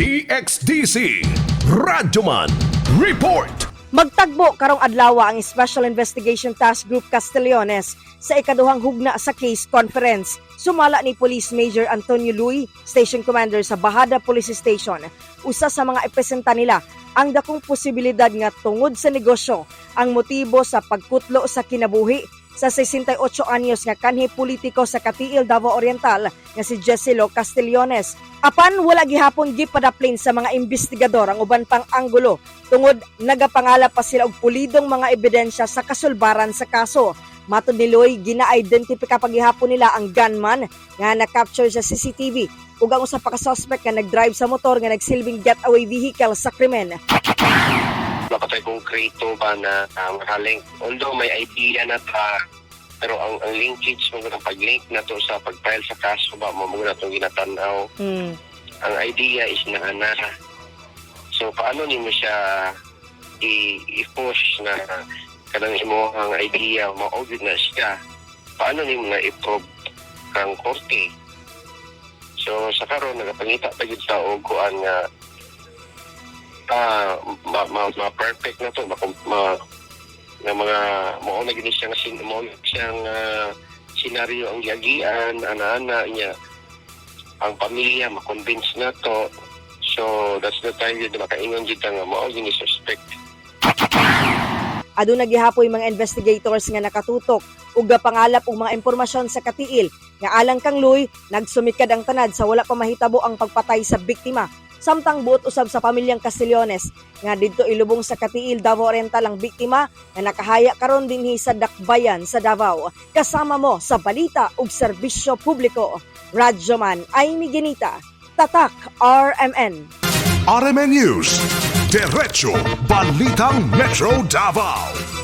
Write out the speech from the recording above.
DXDC Radyoman Report. Magtagbo karong adlaw ang Special Investigation Task Group Castellones sa ikaduhang hugna sa case conference. Sumala ni Police Major Antonio Luy, Station Commander sa Bahada Police Station. Usa sa mga ipresenta nila ang dakong posibilidad nga tungod sa negosyo ang motibo sa pagkutlo sa kinabuhi sa 68 anyos nga kanhi politiko sa Katiil, Davao Oriental nga si Jessilo Castellones. Apan wala gihapon gipadaplin sa mga investigador ang uban pang anggulo tungod nagapangala pa sila og pulidong mga ebidensya sa kasulbaran sa kaso. Matod ni Loy, gina-identify pa gihapon nila ang gunman nga na-capture sa CCTV ug ang usa pa ka suspect nga nag-drive sa motor nga nagsilbing getaway vehicle sa krimen. Napatay konkreto ba na makaling. Although may idea na ta, pero ang linkage mo ng pag-link na to sa pag-file sa kaso ba mo na itong ginatanaw. Ang idea is na so paano ni mo siya i-push na kanang imo ang idea ma-audit na siya, paano ni mo na i-probe kang korte. So sa karon nagapangita pa gid sa og kuan nga ma-perfect na to nga mga mao na gini siya siyang senaryo ang giagian ana-ana niya ang pamilya ma-convince na to. So that's the time yun makaingon jud nga mao gini suspect. Aduna gihapoy mga investigators nga nakatutok ug gapangalap og mga impormasyon sa Katiil nga alang kang Luy nagsumikad ang tanad sa wala pa mahitabo ang pagpatay sa biktima. Samtang buot usab sa pamilyang Castellones nga didto ilubong sa Katiil, Davao Oriental ang biktima nga nakahaya karon dinhi sa Dakbayan sa Davao. Kasama mo sa balita ug serbisyo publiko. Radyoman Amy Ginita, Tatak RMN. RMN News, Diretso Balitang Metro Davao.